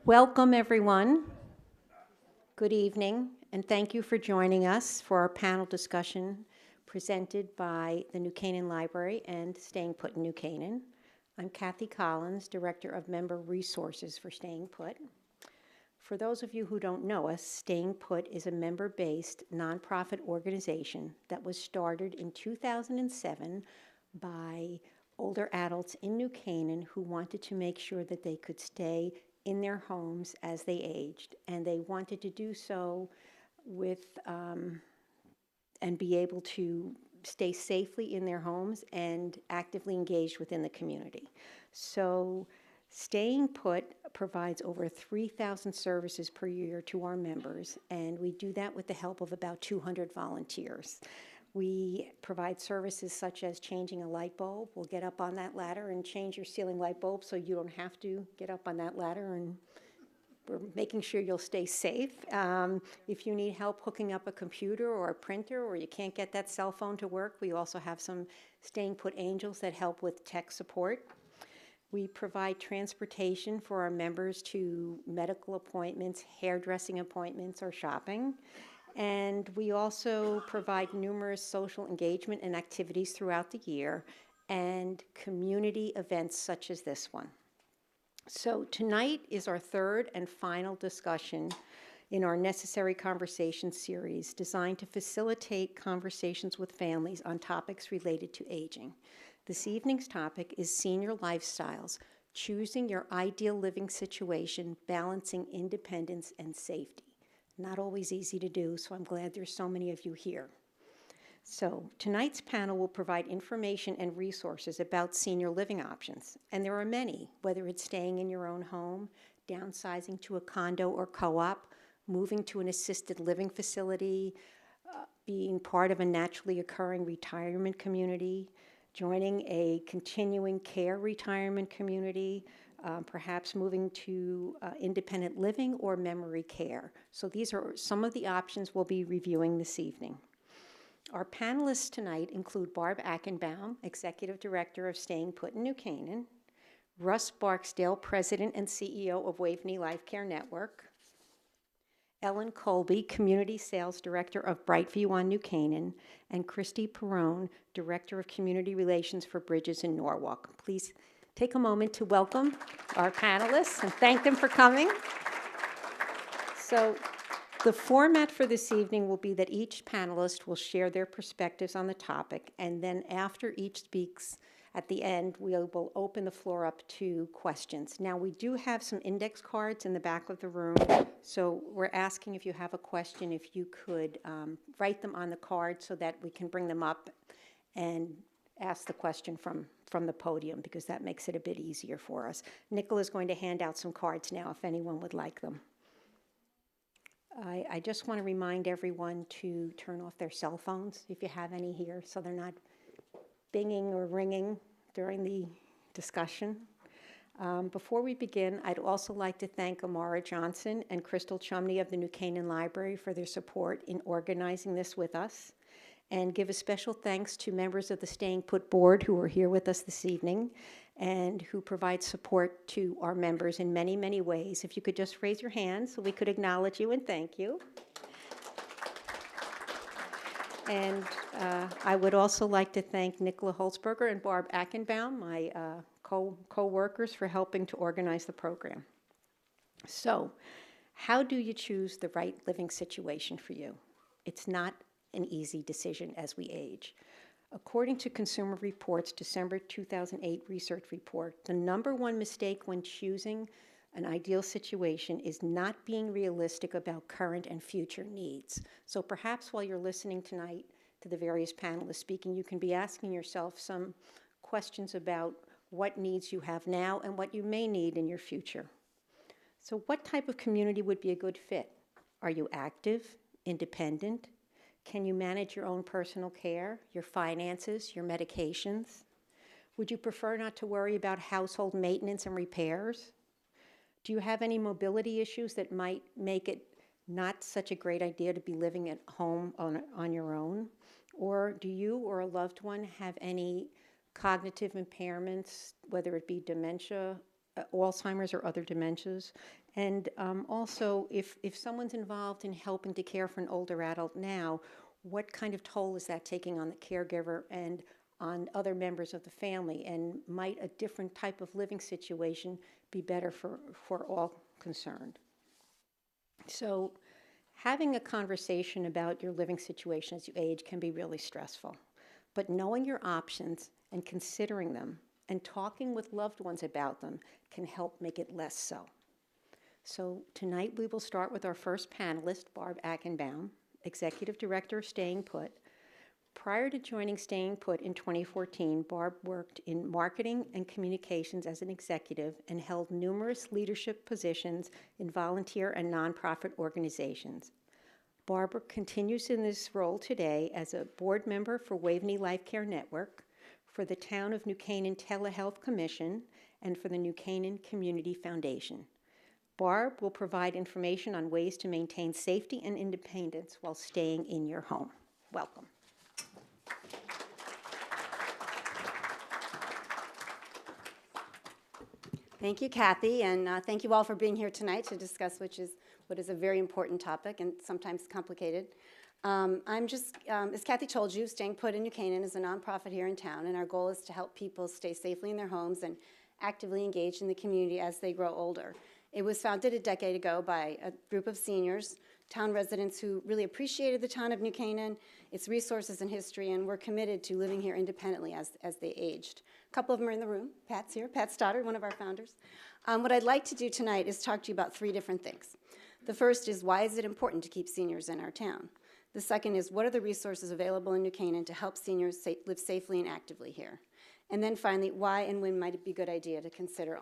Welcome, everyone. Good evening, and thank you for joining us for our panel discussion presented by the New Canaan Library and Staying Put in New Canaan. I'm Kathy Collins, Director of Member Resources for Staying Put. For those of you who don't know us, Staying Put is a member-based nonprofit organization that was started in 2007 by older adults in New Canaan who wanted to make sure that they could stay in their homes as they aged, and they wanted to do so with and be able to stay safely in their homes and actively engaged within the community. So Staying Put provides over 3,000 services per year to our members, and we do that with the help of about 200 volunteers. We provide services such as changing a light bulb. We'll get up on that ladder and change your ceiling light bulb so you don't have to get up on that ladder, and we're making sure you'll stay safe. If you need help hooking up a computer or a printer, or you can't get that cell phone to work, we also have some Staying Put angels that help with tech support. We provide transportation for our members to medical appointments, hairdressing appointments, or shopping. And we also provide numerous social engagement and activities throughout the year and community events such as this one. So tonight is our third and final discussion in our Necessary Conversations series designed to facilitate conversations with families on topics related to aging. This evening's topic is senior lifestyles, choosing your ideal living situation, balancing independence and safety. Not always easy to do, so I'm glad there's so many of you here. So tonight's panel will provide information and resources about senior living options, and there are many, whether it's staying in your own home, downsizing to a condo or co-op, moving to an assisted living facility, being part of a naturally occurring retirement community, joining a continuing care retirement community, perhaps moving to independent living or memory care. So these are some of the options we'll be reviewing this evening. Our panelists tonight include Barb Achenbaum, Executive Director of Staying Put in New Canaan, Russ Barksdale, President and CEO of Waveney Life Care Network, Ellen Colby, Community Sales Director of Brightview on New Canaan, and Christy Perrone, Director of Community Relations for Bridges in Norwalk. Please take a moment to welcome our panelists and thank them for coming. So the format for this evening will be that each panelist will share their perspectives on the topic, and then after each speaks, at the end, we will open the floor up to questions. Now, we do have some index cards in the back of the room, so we're asking if you have a question, if you could write them on the card so that we can bring them up and ask the question from the podium, because that makes it a bit easier for us. Nicola is going to hand out some cards now if anyone would like them. I just want to remind everyone to turn off their cell phones if you have any here, so they're not binging or ringing during the discussion. Before we begin, I'd also like to thank Amara Johnson and Crystal Chumney of the New Canaan Library for their support in organizing this with us, and give a special thanks to members of the Staying Put Board who are here with us this evening and who provide support to our members in many, many ways. If you could just raise your hand so we could acknowledge you and thank you. And I would also like to thank Nicola Holzberger and Barb Achenbaum, my co-workers, for helping to organize the program. So, how do you choose the right living situation for you? It's not an easy decision as we age. According to Consumer Reports' December 2008 research report, the #1 mistake when choosing an ideal situation is not being realistic about current and future needs. So perhaps while you're listening tonight to the various panelists speaking, you can be asking yourself some questions about what needs you have now and what you may need in your future. So what type of community would be a good fit? Are you active, independent? Can you manage your own personal care, your finances, your medications? Would you prefer not to worry about household maintenance and repairs? Do you have any mobility issues that might make it not such a great idea to be living at home on your own? Or do you or a loved one have any cognitive impairments, whether it be dementia Alzheimer's or other dementias. And also, if someone's involved in helping to care for an older adult now, what kind of toll is that taking on the caregiver and on other members of the family? And might a different type of living situation be better for all concerned? So having a conversation about your living situation as you age can be really stressful. But knowing your options and considering them and talking with loved ones about them can help make it less so. So tonight we will start with our first panelist, Barb Achenbaum, Executive Director of Staying Put. Prior to joining Staying Put in 2014, Barb worked in marketing and communications as an executive and held numerous leadership positions in volunteer and nonprofit organizations. Barbara continues in this role today as a board member for Waveney Life Care Network, for the Town of New Canaan Telehealth Commission, and for the New Canaan Community Foundation. Barb will provide information on ways to maintain safety and independence while staying in your home. Welcome. Thank you, Kathy, and thank you all for being here tonight to discuss what is a very important topic and sometimes complicated. As Kathy told you, Staying Put in New Canaan is a nonprofit here in town, and our goal is to help people stay safely in their homes and actively engage in the community as they grow older. It was founded a decade ago by a group of seniors, town residents who really appreciated the town of New Canaan, its resources and history, and were committed to living here independently as they aged. A couple of them are in the room. Pat's here. Pat Stoddard, one of our founders. What I'd like to do tonight is talk to you about three different things. The first is, why is it important to keep seniors in our town? The second is, what are the resources available in New Canaan to help seniors live safely and actively here? And then finally, why and when might it be a good idea to consider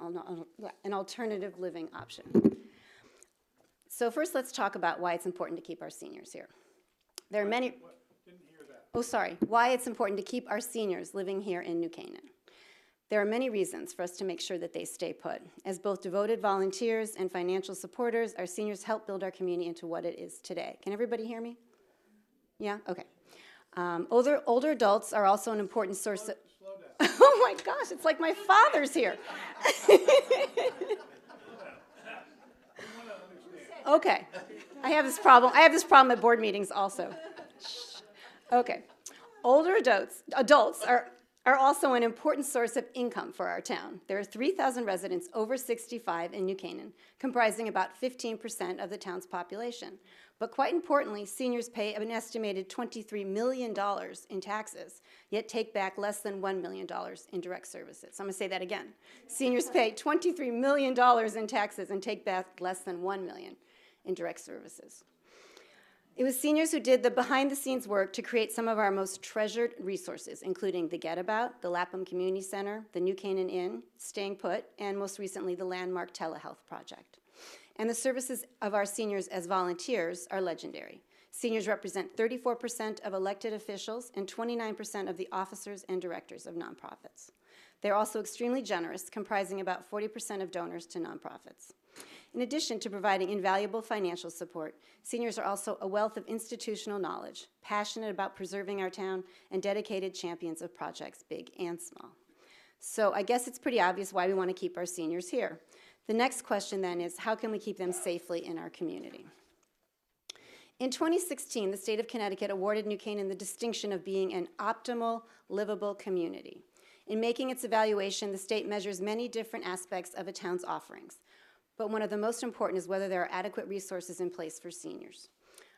an alternative living option? So first, let's talk about why it's important to keep our seniors here. There are many... Didn't hear that. Oh, sorry. Why it's important to keep our seniors living here in New Canaan. There are many reasons for us to make sure that they stay put. As both devoted volunteers and financial supporters, our seniors help build our community into what it is today. Can everybody hear me? Yeah? Okay. Older adults are also an important source of... Slow down. Oh my gosh, it's like my father's here. Okay. I have this problem at board meetings also. Okay. Older adults are also an important source of income for our town. There are 3,000 residents over 65 in New Canaan, comprising about 15% of the town's population. But quite importantly, seniors pay an estimated $23 million in taxes, yet take back less than $1 million in direct services. I'm going to say that again. Seniors pay $23 million in taxes and take back less than $1 million in direct services. It was seniors who did the behind-the-scenes work to create some of our most treasured resources, including the Getabout, the Lapham Community Center, the New Canaan Inn, Staying Put, and most recently the landmark Telehealth Project. And the services of our seniors as volunteers are legendary. Seniors represent 34% of elected officials and 29% of the officers and directors of nonprofits. They're also extremely generous, comprising about 40% of donors to nonprofits. In addition to providing invaluable financial support, seniors are also a wealth of institutional knowledge, passionate about preserving our town, and dedicated champions of projects big and small. So I guess it's pretty obvious why we want to keep our seniors here. The next question then is, how can we keep them safely in our community? In 2016, the state of Connecticut awarded New Canaan the distinction of being an optimal, livable community. In making its evaluation, the state measures many different aspects of a town's offerings, but one of the most important is whether there are adequate resources in place for seniors.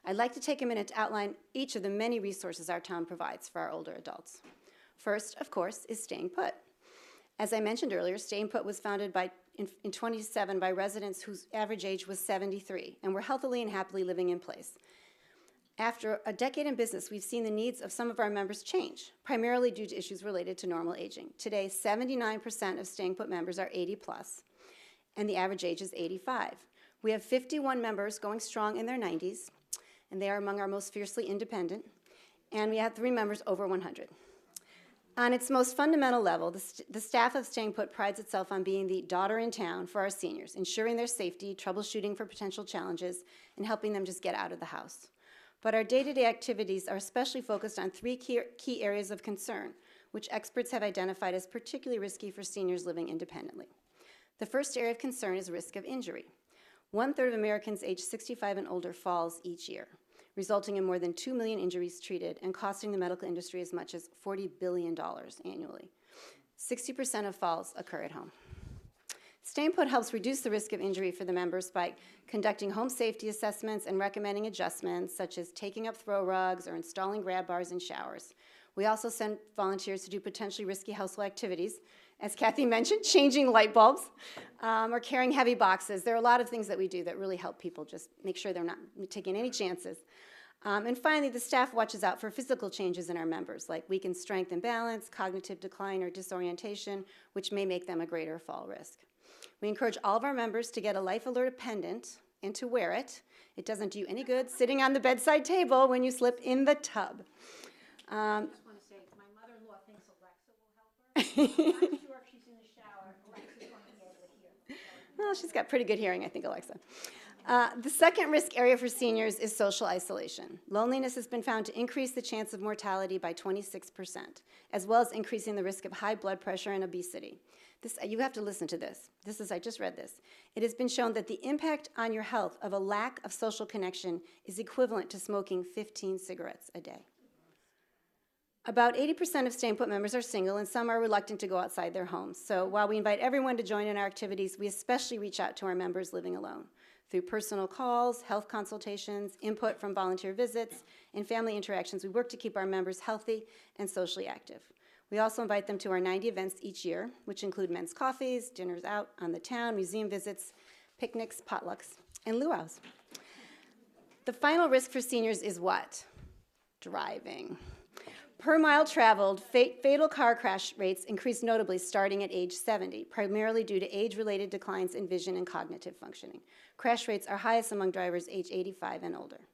I'd like to take a minute to outline each of the many resources our town provides for our older adults. First, of course, is Staying Put. As I mentioned earlier, Staying Put was founded in 2007 by residents whose average age was 73 and were healthily and happily living in place. After a decade in business, we've seen the needs of some of our members change, primarily due to issues related to normal aging. Today, 79% of Staying Put members are 80 plus, and the average age is 85. We have 51 members going strong in their 90s, and they are among our most fiercely independent, and we have 3 members over 100. On its most fundamental level, the staff of Staying Put prides itself on being the daughter in town for our seniors, ensuring their safety, troubleshooting for potential challenges, and helping them just get out of the house. But our day-to-day activities are especially focused on 3 key areas of concern, which experts have identified as particularly risky for seniors living independently. The first area of concern is risk of injury. 1/3 of Americans aged 65 and older falls each year, resulting in more than 2 million injuries treated and costing the medical industry as much as $40 billion annually. 60% of falls occur at home. Staying Put helps reduce the risk of injury for the members by conducting home safety assessments and recommending adjustments, such as taking up throw rugs or installing grab bars in showers. We also send volunteers to do potentially risky household activities, as Kathy mentioned, changing light bulbs or carrying heavy boxes. There are a lot of things that we do that really help people just make sure they're not taking any chances. And finally, the staff watches out for physical changes in our members, like weakened strength and balance, cognitive decline, or disorientation, which may make them a greater fall risk. We encourage all of our members to get a Life Alert pendant and to wear it. It doesn't do you any good sitting on the bedside table when you slip in the tub. I just want to say, my mother-in-law thinks Alexa will help her. I'm sure if she's in the shower, Alexa's going to be able to hear. Well, she's got pretty good hearing, I think, Alexa. The second risk area for seniors is social isolation. Loneliness has been found to increase the chance of mortality by 26%, as well as increasing the risk of high blood pressure and obesity. You have to listen to this. I just read this. It has been shown that the impact on your health of a lack of social connection is equivalent to smoking 15 cigarettes a day. About 80% of Staying Put members are single, and some are reluctant to go outside their homes. So while we invite everyone to join in our activities, we especially reach out to our members living alone through personal calls, health consultations, input from volunteer visits, and family interactions. We work to keep our members healthy and socially active. We also invite them to our 90 events each year, which include men's coffees, dinners out on the town, museum visits, picnics, potlucks, and luau's. The final risk for seniors is what? Driving. Per mile traveled, fatal car crash rates increased notably starting at age 70, primarily due to age-related declines in vision and cognitive functioning. Crash rates are highest among drivers age 85 and older.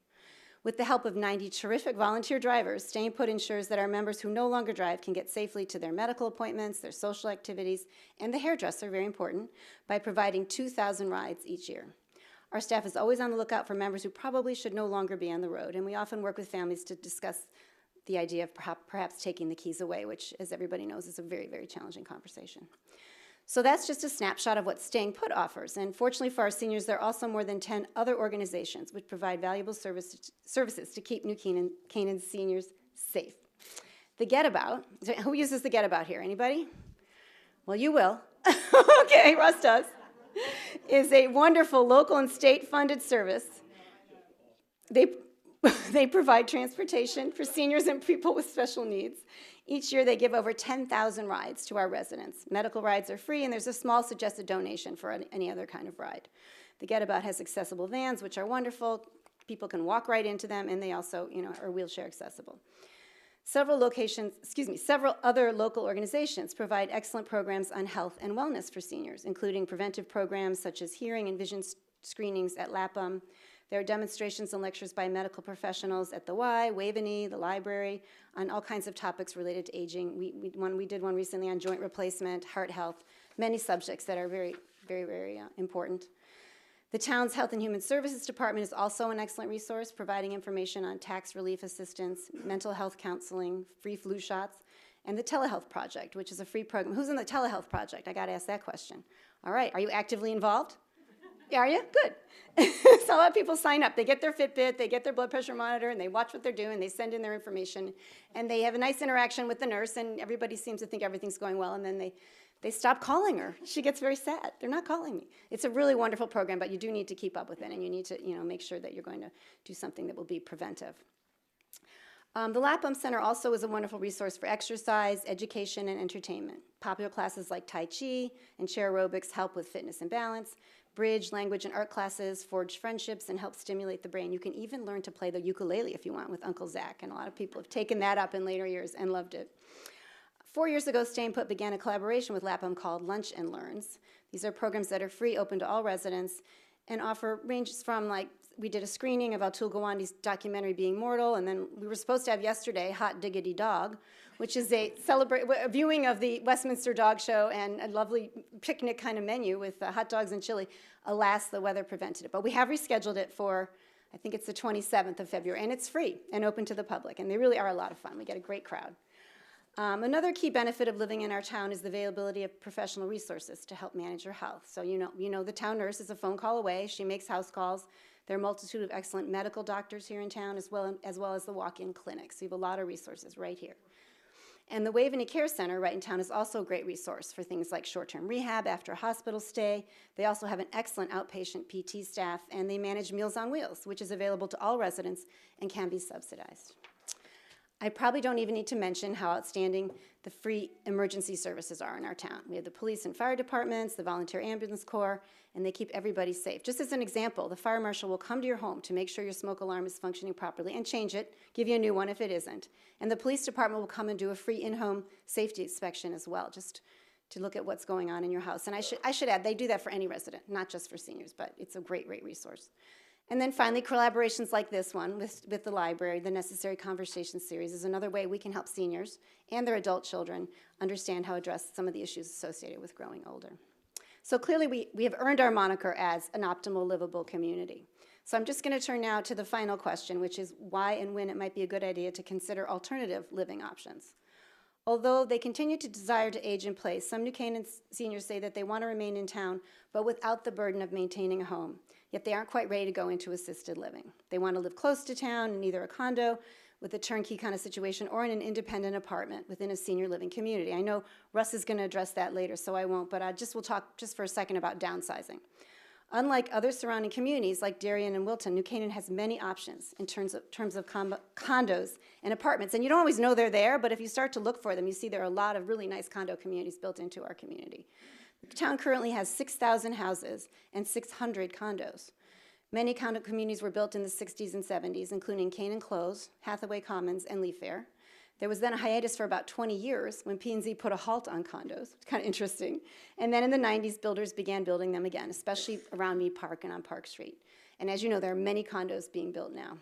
With the help of 90 terrific volunteer drivers, Staying Put ensures that our members who no longer drive can get safely to their medical appointments, their social activities, and the hairdresser, very important, by providing 2,000 rides each year. Our staff is always on the lookout for members who probably should no longer be on the road, and we often work with families to discuss the idea of perhaps taking the keys away, which, as everybody knows, is a very, very challenging conversation. So that's just a snapshot of what Staying Put offers. And fortunately for our seniors, there are also more than 10 other organizations which provide valuable services to keep New Canaan seniors safe. The Get About, who uses the Get About here? Anybody? Well, you will. Okay, Russ does. Is a wonderful local and state-funded service. They provide transportation for seniors and people with special needs. Each year, they give over 10,000 rides to our residents. Medical rides are free, and there's a small suggested donation for any other kind of ride. The Get About has accessible vans, which are wonderful. People can walk right into them, and they also, are wheelchair accessible. Several other local organizations provide excellent programs on health and wellness for seniors, including preventive programs such as hearing and vision screenings at LAPM. There are demonstrations and lectures by medical professionals at the Y, Waveney, the library, on all kinds of topics related to aging. We did one recently on joint replacement, heart health, many subjects that are very, very, very important. The town's Health and Human Services Department is also an excellent resource, providing information on tax relief assistance, mental health counseling, free flu shots, and the Telehealth Project, which is a free program. Who's in the Telehealth Project? I got to ask that question. All right, are you actively involved? Are you? Good. So a lot of people sign up. They get their Fitbit, they get their blood pressure monitor, and they watch what they're doing. They send in their information, and they have a nice interaction with the nurse, and everybody seems to think everything's going well, and then they stop calling her. She gets very sad. They're not calling me. It's a really wonderful program, but you do need to keep up with it, and you need to make sure that you're going to do something that will be preventive. The LAPM Center also is a wonderful resource for exercise, education, and entertainment. Popular classes like Tai Chi and chair aerobics help with fitness and balance. Bridge, language, and art classes forge friendships and help stimulate the brain. You can even learn to play the ukulele if you want with Uncle Zach, and a lot of people have taken that up in later years and loved it. 4 years ago, Staying Put began a collaboration with LAPM called Lunch and Learns. These are programs that are free, open to all residents, and offer ranges from, we did a screening of Atul Gawande's documentary Being Mortal, and then we were supposed to have yesterday Hot Diggity Dog, which is a viewing of the Westminster Dog Show and a lovely picnic kind of menu with hot dogs and chili. Alas, the weather prevented it. But we have rescheduled it for, I think it's the 27th of February, and it's free and open to the public, and they really are a lot of fun. We get a great crowd. Another key benefit of living in our town is the availability of professional resources to help manage your health. So you know the town nurse is a phone call away. She makes house calls. There are a multitude of excellent medical doctors here in town as well as the walk-in clinics. So you have a lot of resources right here. And the Waveney Care Center right in town is also a great resource for things like short-term rehab after a hospital stay. They also have an excellent outpatient PT staff, and they manage Meals on Wheels, which is available to all residents and can be subsidized. I probably don't even need to mention how outstanding the free emergency services are in our town. We have the police and fire departments, the volunteer ambulance corps, and they keep everybody safe. Just as an example, the fire marshal will come to your home to make sure your smoke alarm is functioning properly and change it, give you a new one if it isn't. And the police department will come and do a free in-home safety inspection as well, just to look at what's going on in your house. And I should add, they do that for any resident, not just for seniors, but it's a great, great resource. And then finally, collaborations like this one with the library, the Necessary Conversation series, is another way we can help seniors and their adult children understand how to address some of the issues associated with growing older. So clearly, we have earned our moniker as an optimal livable community. So I'm just going to turn now to the final question, which is why and when it might be a good idea to consider alternative living options. Although they continue to desire to age in place, some New Canaan seniors say that they want to remain in town, but without the burden of maintaining a home. Yet they aren't quite ready to go into assisted living. They want to live close to town in either a condo with a turnkey kind of situation or in an independent apartment within a senior living community. I know Russ is going to address that later, so I won't, but we'll talk just for a second about downsizing. Unlike other surrounding communities like Darien and Wilton, New Canaan has many options in terms of condos and apartments. And you don't always know they're there, but if you start to look for them, you see there are a lot of really nice condo communities built into our community. The town currently has 6,000 houses and 600 condos. Many condo communities were built in the 60s and 70s, including Canaan Close, Hathaway Commons, and Leaf Fair. There was then a hiatus for about 20 years when P&Z put a halt on condos. It's kind of interesting. And then in the 90s, builders began building them again, especially around Mead Park and on Park Street. And as you know, there are many condos being built now.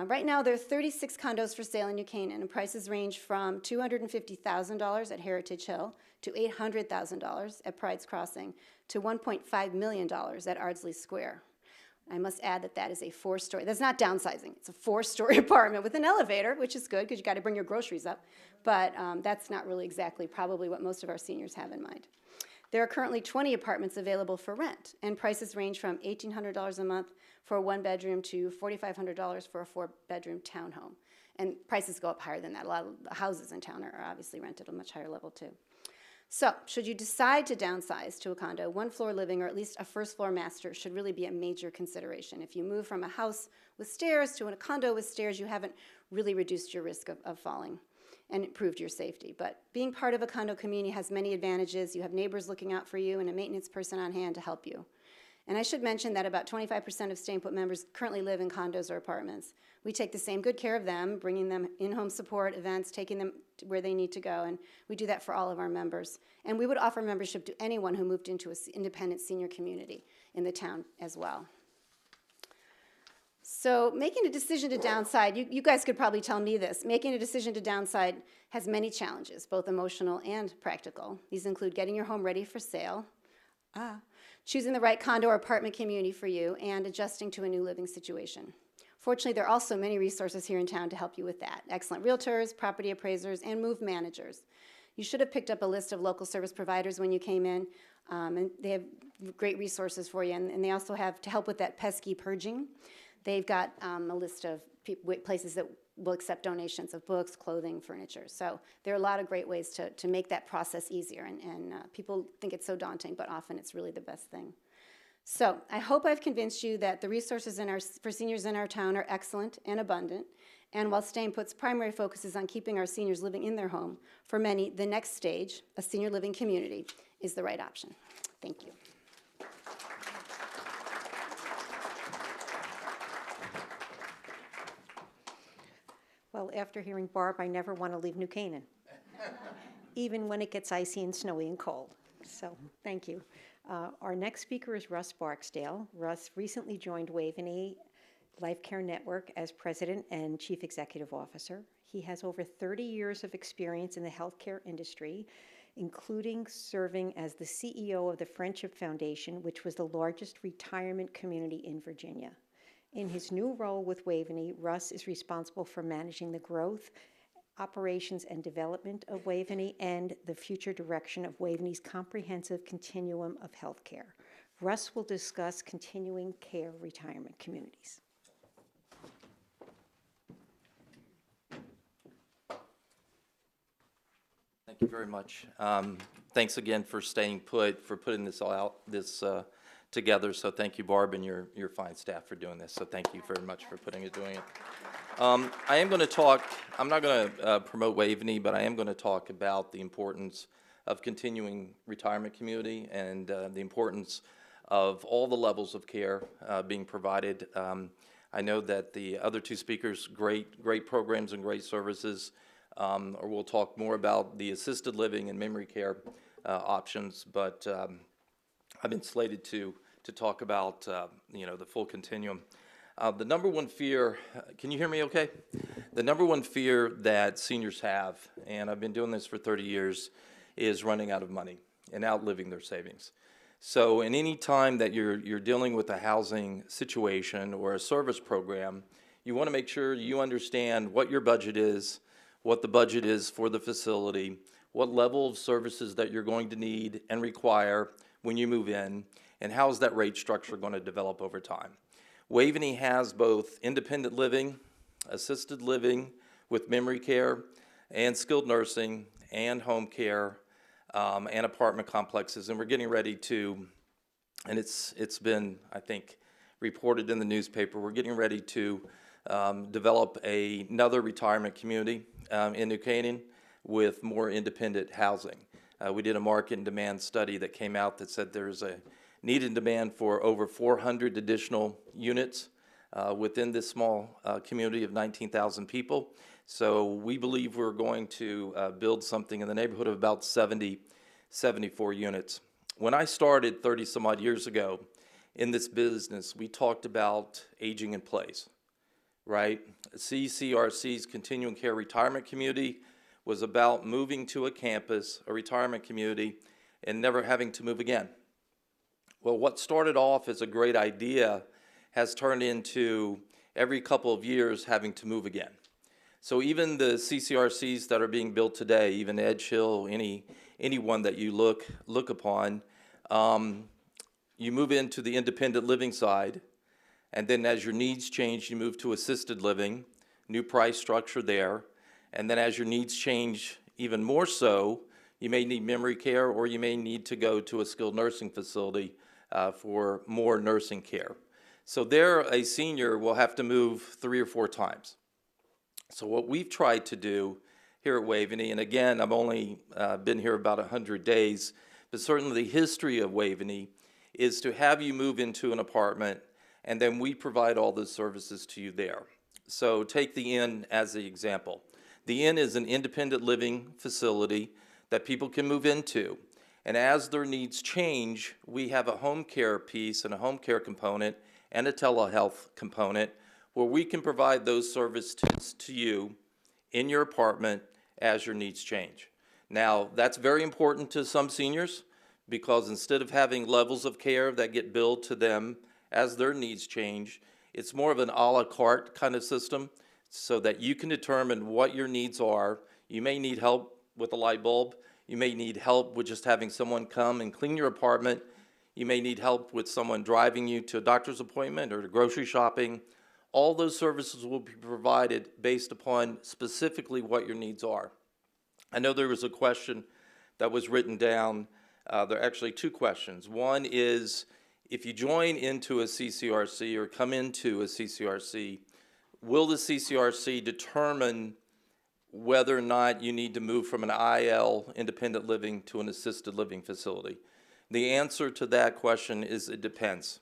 Right now, there are 36 condos for sale in New Canaan, and prices range from $250,000 at Heritage Hill to $800,000 at Pride's Crossing to $1.5 million at Ardsley Square. I must add that that is a 4-story. That's not downsizing. It's a 4-story apartment with an elevator, which is good because you got to bring your groceries up. But that's not really exactly probably what most of our seniors have in mind. There are currently 20 apartments available for rent, and prices range from $1,800 a month for a 1-bedroom to $4,500 for a 4-bedroom townhome. And prices go up higher than that. A lot of the houses in town are obviously rented at a much higher level too. So, should you decide to downsize to a condo, 1-floor living or at least a 1st-floor master should really be a major consideration. If you move from a house with stairs to a condo with stairs, you haven't really reduced your risk of falling and improved your safety. But being part of a condo community has many advantages. You have neighbors looking out for you and a maintenance person on hand to help you. And I should mention that about 25% of Staying Put members currently live in condos or apartments. We take the same good care of them, bringing them in-home support, events, taking them to where they need to go, and we do that for all of our members. And we would offer membership to anyone who moved into an independent senior community in the town as well. So making a decision to downside, you guys could probably tell me this, making a decision to downside has many challenges, both emotional and practical. These include getting your home ready for sale, choosing the right condo or apartment community for you, and adjusting to a new living situation. Fortunately, there are also many resources here in town to help you with that. Excellent realtors, property appraisers, and move managers. You should have picked up a list of local service providers when you came in, and they have great resources for you, and they also have, to help with that pesky purging, they've got a list of places that will accept donations of books, clothing, furniture. So there are a lot of great ways to make that process easier, and people think it's so daunting, but often it's really the best thing. So I hope I've convinced you that the resources for seniors in our town are excellent and abundant, and while Staying Put's primary focus is on keeping our seniors living in their home, for many, the next stage, a senior living community, is the right option. Thank you. Well, after hearing Barb, I never want to leave New Canaan, even when it gets icy and snowy and cold. So thank you. Our next speaker is Russ Barksdale. Russ recently joined Waveney Life Care Network as President and Chief Executive Officer. He has over 30 years of experience in the healthcare industry, including serving as the CEO of the Friendship Foundation, which was the largest retirement community in Virginia. In his new role with Waveney, Russ is responsible for managing the growth operations and development of Waveney, and the future direction of Waveney's comprehensive continuum of healthcare. Russ will discuss continuing care retirement communities. Thank you very much. Thanks again for staying put, for putting this all out, together. So thank you, Barb, and your fine staff for doing this. So thank you very much for doing it. I am going to talk, I'm not going to promote Waveney, but I am going to talk about the importance of continuing retirement community and the importance of all the levels of care being provided. I know that the other two speakers, great programs and great services, or we'll talk more about the assisted living and memory care options, but I've been slated to talk about the full continuum. The number one fear, can you hear me okay? The number one fear that seniors have, and I've been doing this for 30 years, is running out of money and outliving their savings. So in any time that you're dealing with a housing situation or a service program, you want to make sure you understand what your budget is, what the budget is for the facility, what level of services that you're going to need and require when you move in, and how is that rate structure going to develop over time. Waveney has both independent living, assisted living with memory care, and skilled nursing, and home care, and apartment complexes, and we're getting ready to, and it's been, I think, reported in the newspaper, we're getting ready to develop another retirement community in New Canaan with more independent housing. We did a market and demand study that came out that said there's a need and demand for over 400 additional units within this small community of 19,000 people. So we believe we're going to build something in the neighborhood of about 74 units. When I started 30 some odd years ago in this business, we talked about aging in place, right? CCRC's Continuing Care Retirement Community was about moving to a campus, a retirement community, and never having to move again. Well, what started off as a great idea has turned into every couple of years having to move again. So even the CCRCs that are being built today, even Edge Hill, any one that you look upon, you move into the independent living side, and then as your needs change, you move to assisted living, new price structure there, and then as your needs change even more so, you may need memory care or you may need to go to a skilled nursing facility for more nursing care. So there, a senior will have to move 3 or 4 times. So what we've tried to do here at Waveney, and again, I've only been here about 100 days, but certainly the history of Waveney is to have you move into an apartment and then we provide all the services to you there. So take the Inn as the example. The Inn is an independent living facility that people can move into. And as their needs change, we have a home care piece and a home care component and a telehealth component where we can provide those services to you in your apartment as your needs change. Now, that's very important to some seniors because instead of having levels of care that get billed to them as their needs change, it's more of an a la carte kind of system so that you can determine what your needs are. You may need help with a light bulb. You may need help with just having someone come and clean your apartment. You may need help with someone driving you to a doctor's appointment or to grocery shopping. All those services will be provided based upon specifically what your needs are. I know there was a question that was written down. There are actually 2 questions. One is, if you join into a CCRC or come into a CCRC, will the CCRC determine whether or not you need to move from an IL, independent living, to an assisted living facility? The answer to that question is it depends.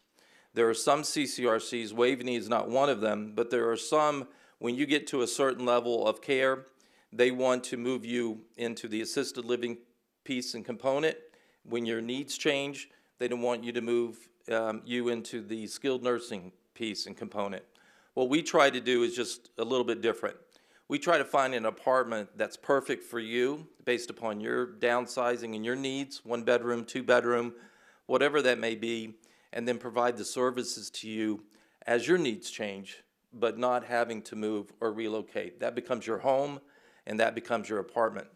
There are some CCRCs, Waveney is not one of them, but there are some, when you get to a certain level of care, they want to move you into the assisted living piece and component. When your needs change, they don't want you to move you into the skilled nursing piece and component. What we try to do is just a little bit different. We try to find an apartment that's perfect for you based upon your downsizing and your needs, 1 bedroom, 2 bedroom, whatever that may be, and then provide the services to you as your needs change, but not having to move or relocate. That becomes your home, and that becomes your apartment.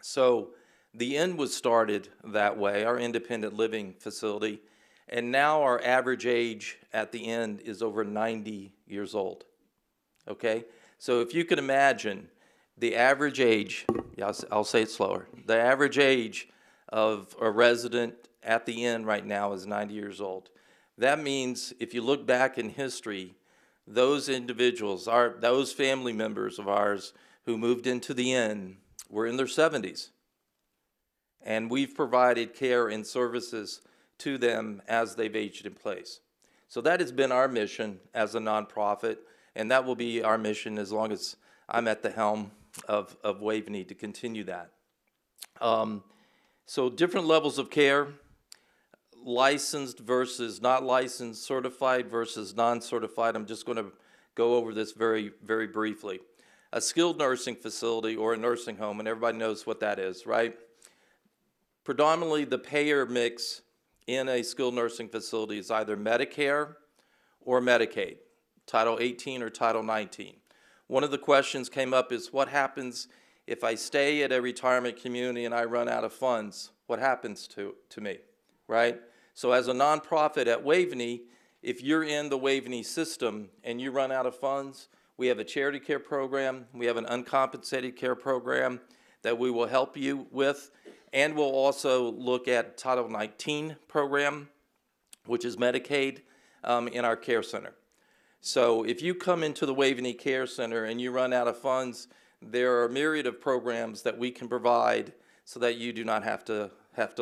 So the inn was started that way, our independent living facility, and now our average age at the inn is over 90 years old. Okay? So if you can imagine the average age, yeah, I'll say it slower, the average age of a resident at the inn right now is 90 years old. That means if you look back in history, those individuals, those family members of ours who moved into the inn were in their 70s. And we've provided care and services to them as they've aged in place. So that has been our mission as a nonprofit, and that will be our mission as long as I'm at the helm of Waveney to continue that. So different levels of care, licensed versus not licensed, certified versus non-certified. I'm just going to go over this very, very briefly. A skilled nursing facility or a nursing home, and everybody knows what that is, right? Predominantly the payer mix in a skilled nursing facility is either Medicare or Medicaid, Title 18 or Title 19. One of the questions came up is what happens if I stay at a retirement community and I run out of funds? What happens to me, right? So as a nonprofit at Waveney, if you're in the Waveney system and you run out of funds, we have a charity care program, we have an uncompensated care program that we will help you with, and we'll also look at Title 19 program, which is Medicaid, in our care center. So if you come into the Waveney Care Center and you run out of funds, there are a myriad of programs that we can provide so that you do not have to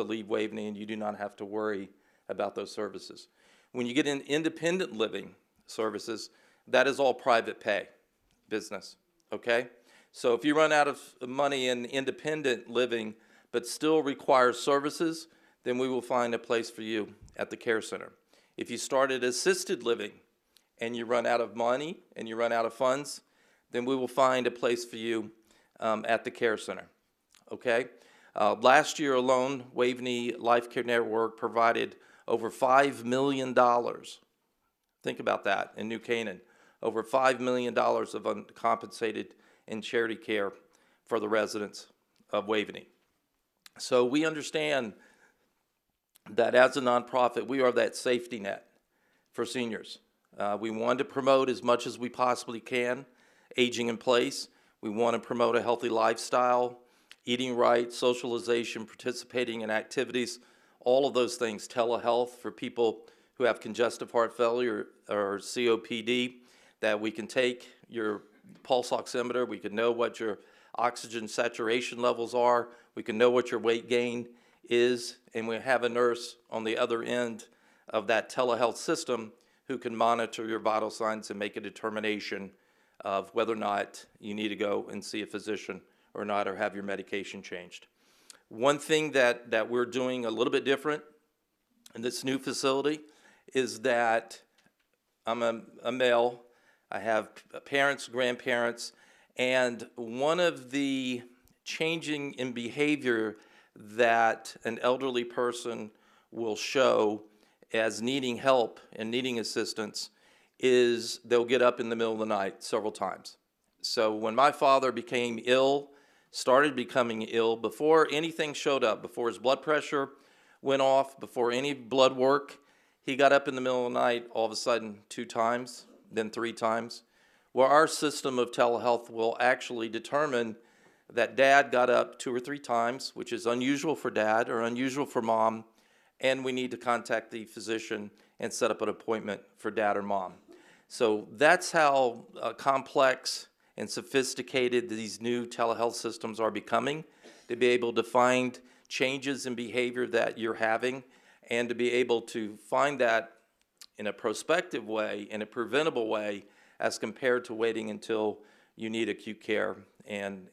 leave Waveney and you do not have to worry about those services. When you get in independent living services, that is all private pay business, okay? So if you run out of money in independent living but still require services, then we will find a place for you at the care center. If you started assisted living and you run out of money and you run out of funds, then we will find a place for you at the care center, okay? Last year alone, Waveney Life Care Network provided over $5 million. Think about that in New Canaan. Over $5 million of uncompensated and charity care for the residents of Waveney. So we understand that as a nonprofit, we are that safety net for seniors. We want to promote as much as we possibly can, aging in place. We want to promote a healthy lifestyle, eating right, socialization, participating in activities, all of those things, telehealth for people who have congestive heart failure or COPD, that we can take your pulse oximeter, we can know what your oxygen saturation levels are, we can know what your weight gain is, and we have a nurse on the other end of that telehealth system who can monitor your vital signs and make a determination of whether or not you need to go and see a physician or not, or have your medication changed. One thing that we're doing a little bit different in this new facility is that I'm a male, I have parents, grandparents, and one of the changing in behavior that an elderly person will show as needing help and needing assistance is they'll get up in the middle of the night several times. So when my father became ill, started becoming ill, before anything showed up, before his blood pressure went off, before any blood work, he got up in the middle of the night all of a sudden 2 times, then 3 times. Well, our system of telehealth will actually determine that dad got up 2 or 3 times, which is unusual for dad or unusual for mom, and we need to contact the physician and set up an appointment for dad or mom. So that's how complex and sophisticated these new telehealth systems are becoming, to be able to find changes in behavior that you're having and to be able to find that in a prospective way, in a preventable way, as compared to waiting until you need acute care and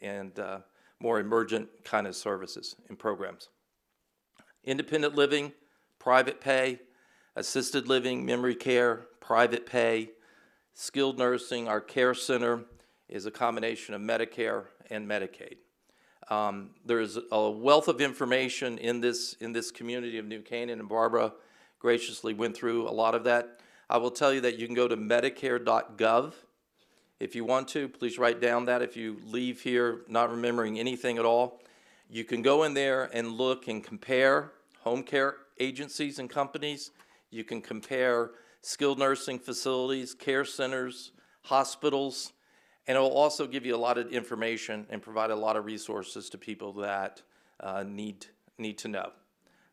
more emergent kind of services and programs. Independent living, private pay, assisted living, memory care, private pay, skilled nursing. Our care center is a combination of Medicare and Medicaid. There's a wealth of information in this community of New Canaan, and Barbara graciously went through a lot of that. I will tell you that you can go to Medicare.gov. If you want to, please write down that. If you leave here not remembering anything at all, you can go in there and look and compare home care agencies and companies. You can compare skilled nursing facilities, care centers, hospitals, and it will also give you a lot of information and provide a lot of resources to people that need to know.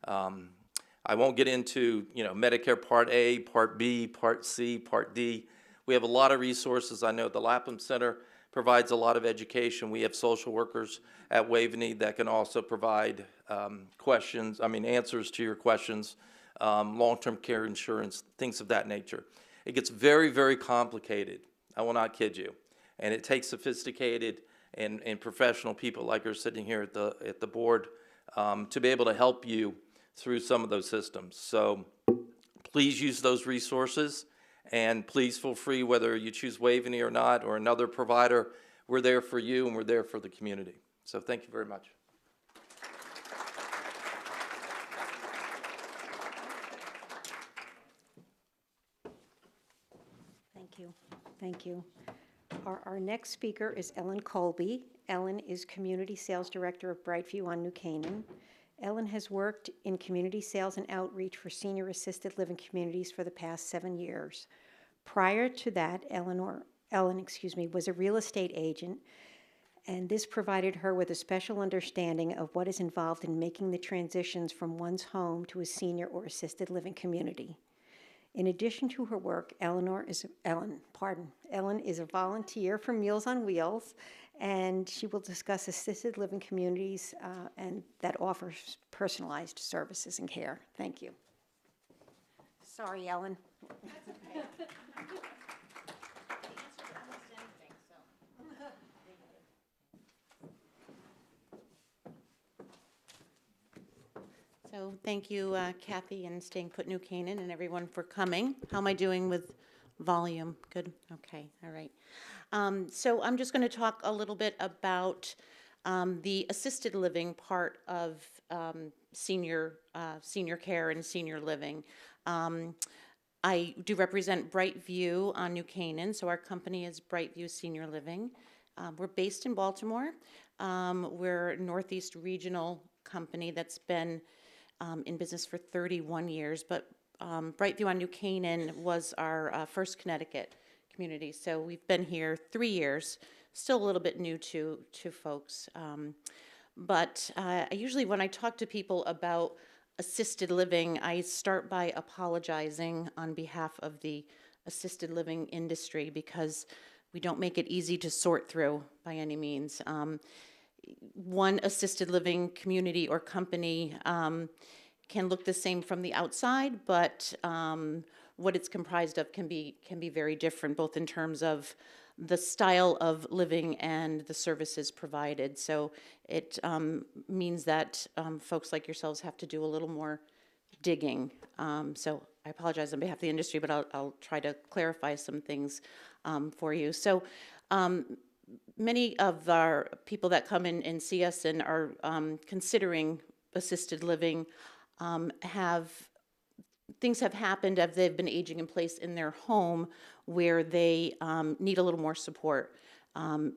I won't get into, Medicare Part A, Part B, Part C, Part D. We have a lot of resources. I know the Lapham Center provides a lot of education. We have social workers at Waveney that can also provide answers to your questions, long-term care insurance, things of that nature. It gets very, very complicated. I will not kid you. And it takes sophisticated and professional people like are sitting here at the board to be able to help you through some of those systems. So please use those resources, and please feel free, whether you choose Waveney or not, or another provider, we're there for you and we're there for the community. So thank you very much. Thank you. Thank you. Our next speaker is Ellen Colby. Ellen is Community Sales Director of Brightview on New Canaan. Ellen has worked in community sales and outreach for senior assisted living communities for the past 7 years. Prior to that, Ellen was a real estate agent, and this provided her with a special understanding of what is involved in making the transitions from one's home to a senior or assisted living community. In addition to her work, Ellen is a volunteer for Meals on Wheels, and she will discuss assisted living communities and that offers personalized services and care. Thank you. Sorry, Ellen. So thank you, Kathy and Staying Put New Canaan, and everyone for coming. How am I doing with volume? Good? Okay, all right. So I'm just going to talk a little bit about the assisted living part of senior care and senior living. I do represent Brightview on New Canaan, so our company is Brightview Senior Living. We're based in Baltimore. We're a Northeast regional company that's been in business for 31 years, but Brightview on New Canaan was our first Connecticut community, so we've been here 3 years, still a little bit new to folks. But I usually, when I talk to people about assisted living, I start by apologizing on behalf of the assisted living industry because we don't make it easy to sort through by any means. One assisted living community or company can look the same from the outside, but what it's comprised of can be very different, both in terms of the style of living and the services provided. So it means that folks like yourselves have to do a little more digging. So I apologize on behalf of the industry, but I'll try to clarify some things for you. So many of our people that come in and see us and are considering assisted living things have happened as they've been aging in place in their home where they need a little more support.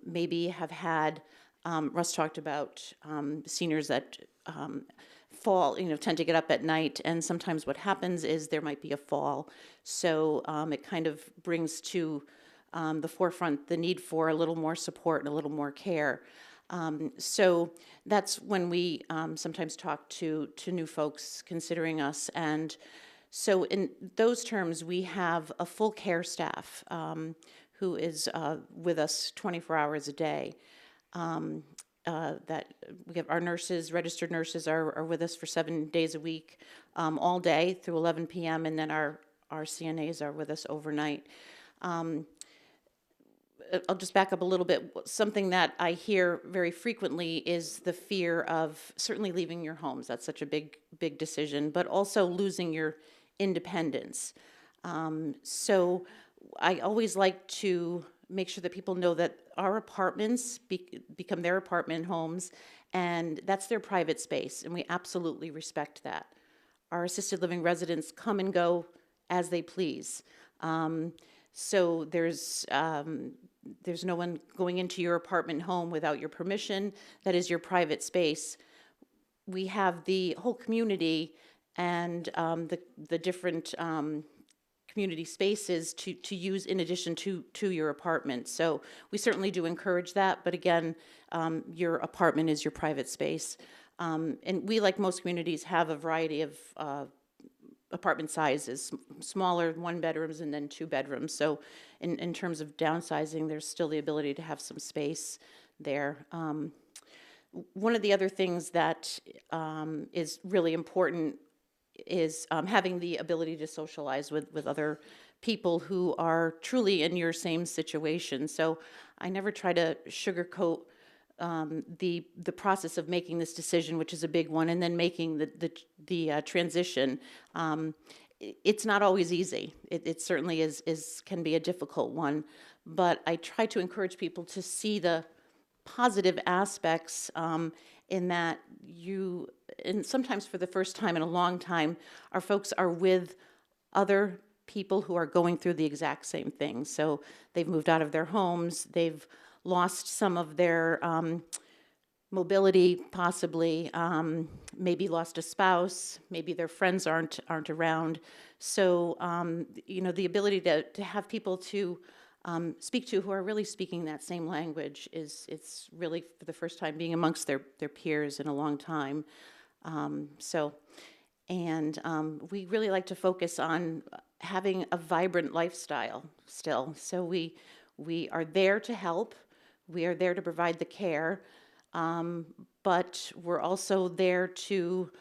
Maybe have had, Russ talked about seniors that fall, tend to get up at night, and sometimes what happens is there might be a fall. So it kind of brings to the forefront the need for a little more support and a little more care. So that's when we sometimes talk to new folks considering us. And so in those terms, we have a full care staff who is with us 24 hours a day. That we have our nurses, registered nurses are with us for 7 days a week, all day through 11 p.m. And then our CNAs are with us overnight. I'll just back up a little bit. Something that I hear very frequently is the fear of certainly leaving your homes. That's such a big decision, but also losing your independence. So I always like to make sure that people know that our apartments become their apartment homes, and that's their private space, and we absolutely respect that. Our assisted living residents come and go as they please. So there's there's no one going into your apartment home without your permission. That is your private space. We have the whole community and the different community spaces to use in addition to your apartment. So we certainly do encourage that, but again, your apartment is your private space. And we, like most communities, have a variety of apartment sizes, smaller 1 bedrooms and then 2 bedrooms. So in terms of downsizing, there's still the ability to have some space there. One of the other things that is really important is having the ability to socialize with other people who are truly in your same situation. So I never try to sugarcoat the process of making this decision, which is a big one, and then making the transition. It's not always easy. It certainly can be a difficult one, but I try to encourage people to see the positive aspects in that and sometimes for the first time in a long time, our folks are with other people who are going through the exact same thing. So they've moved out of their homes, they've lost some of their mobility, possibly, maybe lost a spouse, maybe their friends aren't around. So, the ability to have people to speak to who are really speaking that same language it's really for the first time being amongst their peers in a long time. We really like to focus on having a vibrant lifestyle still. So we are there to help. We are there to provide the care, but we're also there to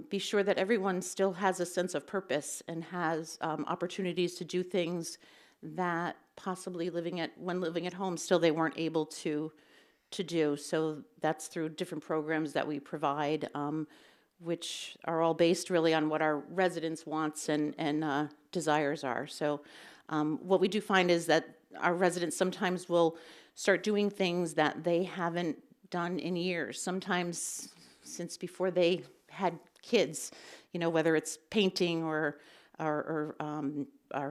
be sure that everyone still has a sense of purpose and has opportunities to do things that possibly when living at home still they weren't able to do. So that's through different programs that we provide, which are all based really on what our residents' wants and desires are. So what we do find is that our residents sometimes will start doing things that they haven't done in years, sometimes since before they had kids, whether it's painting or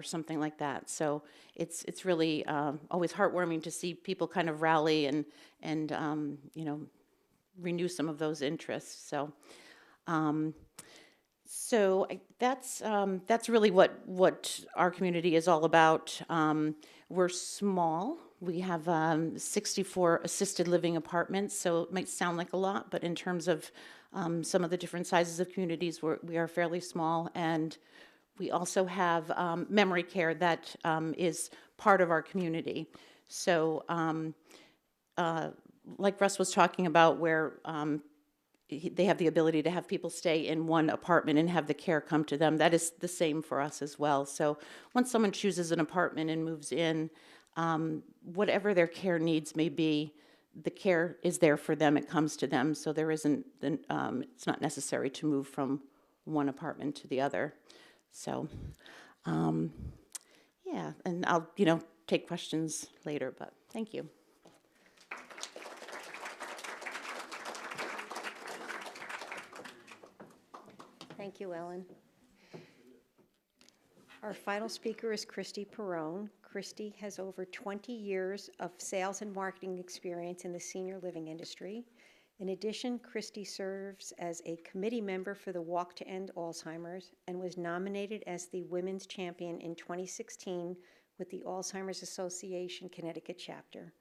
something like that. So it's really always heartwarming to see people kind of rally and renew some of those interests. So that's really what our community is all about. We're small. We have 64 assisted living apartments, so it might sound like a lot, but in terms of some of the different sizes of communities, we are fairly small. And we also have memory care that is part of our community. So like Russ was talking about, where they have the ability to have people stay in one apartment and have the care come to them, that is the same for us as well. So once someone chooses an apartment and moves in, whatever their care needs may be, the care is there for them, it comes to them. So there isn't, it's not necessary to move from one apartment to the other. So, yeah, and I'll, take questions later, but thank you. Thank you, Ellen. Our final speaker is Christy Perrone. Christy has over 20 years of sales and marketing experience in the senior living industry. In addition, Christy serves as a committee member for the Walk to End Alzheimer's and was nominated as the Women's Champion in 2016 with the Alzheimer's Association Connecticut chapter.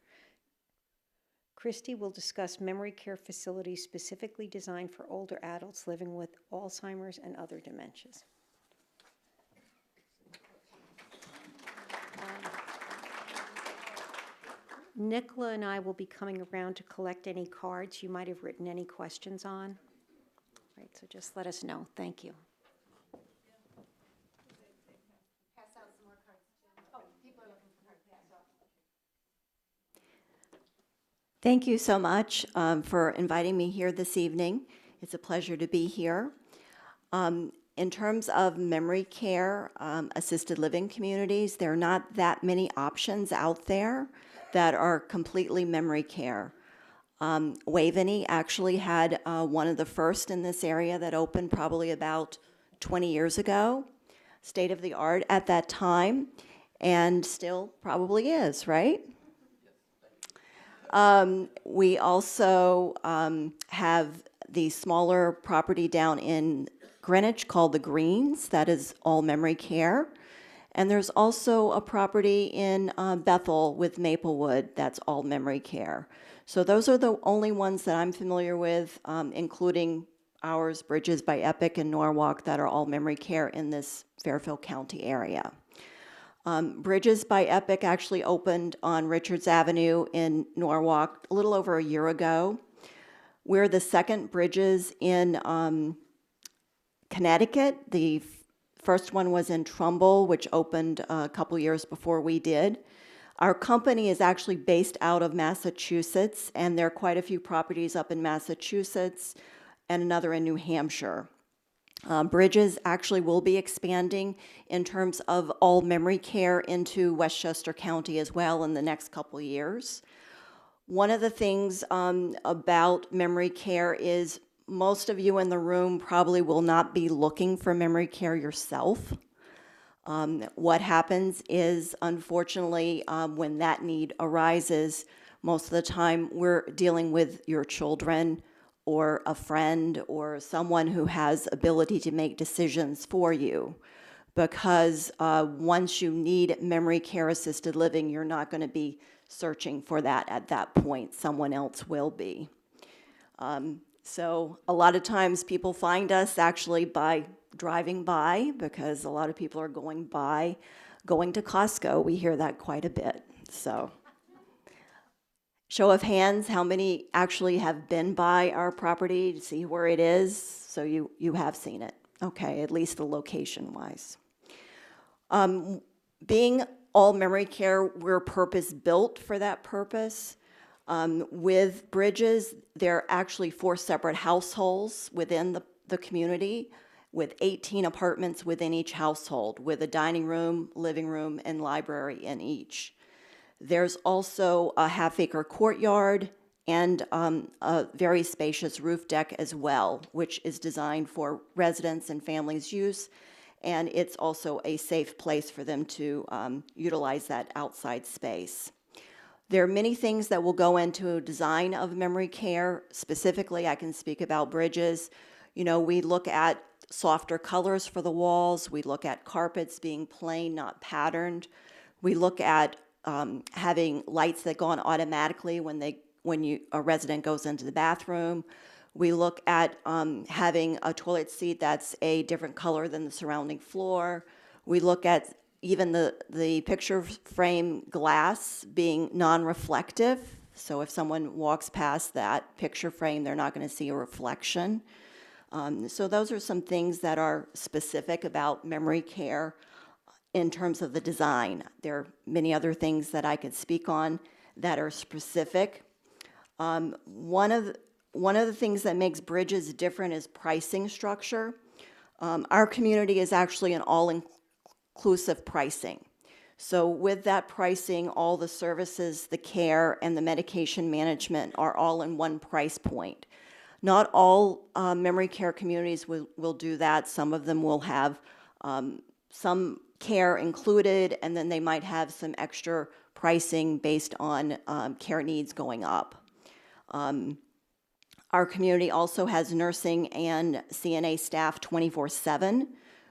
Christy will discuss memory care facilities specifically designed for older adults living with Alzheimer's and other dementias. Nicola and I will be coming around to collect any cards you might have written any questions on. Right, so just let us know. Thank you. Thank you so much for inviting me here this evening. It's a pleasure to be here. In terms of memory care, assisted living communities, there are not that many options out there that are completely memory care. Waveney actually had one of the first in this area that opened probably about 20 years ago, state of the art at that time, and still probably is, right? We also have the smaller property down in Greenwich called the Greens. That is all memory care. And there's also a property in Bethel with Maplewood that's all memory care. So those are the only ones that I'm familiar with, including ours, Bridges by Epic and Norwalk, that are all memory care in this Fairfield County area. Bridges by Epic actually opened on Richards Avenue in Norwalk a little over a year ago. We're the second Bridges in Connecticut. The first one was in Trumbull, which opened a couple years before we did. Our company is actually based out of Massachusetts, and there are quite a few properties up in Massachusetts and another in New Hampshire. Bridges actually will be expanding in terms of all memory care into Westchester County as well in the next couple years. One of the things about memory care is most of you in the room probably will not be looking for memory care yourself. What happens is, unfortunately, when that need arises, most of the time we're dealing with your children or a friend or someone who has ability to make decisions for you. Because once you need memory care assisted living, you're not going to be searching for that at that point. Someone else will be. So a lot of times people find us actually by driving by, because a lot of people are going to Costco. We hear that quite a bit. So show of hands, how many actually have been by our property to see where it is? So you have seen it. Okay, at least the location-wise. Being all memory care, we're purpose-built for that purpose. With Bridges, there are actually 4 separate households within the community, with 18 apartments within each household, with a dining room, living room, and library in each. There's also a half-acre courtyard and a very spacious roof deck as well, which is designed for residents and families' use, and it's also a safe place for them to utilize that outside space. There are many things that will go into a design of memory care. Specifically, I can speak about Bridges. You know, we look at softer colors for the walls. We look at carpets being plain, not patterned. We look at having lights that go on automatically when a resident goes into the bathroom. We look at having a toilet seat that's a different color than the surrounding floor. We look at even the picture frame glass being non-reflective. So if someone walks past that picture frame, they're not going to see a reflection. So those are some things that are specific about memory care in terms of the design. There are many other things that I could speak on that are specific. One of the things that makes Bridges different is pricing structure. Our community is actually an all-inclusive pricing. So with that pricing, all the services, the care, and the medication management are all in one price point. Not all memory care communities will do that. Some of them will have some care included, and then they might have some extra pricing based on care needs going up. Our community also has nursing and CNA staff 24/7,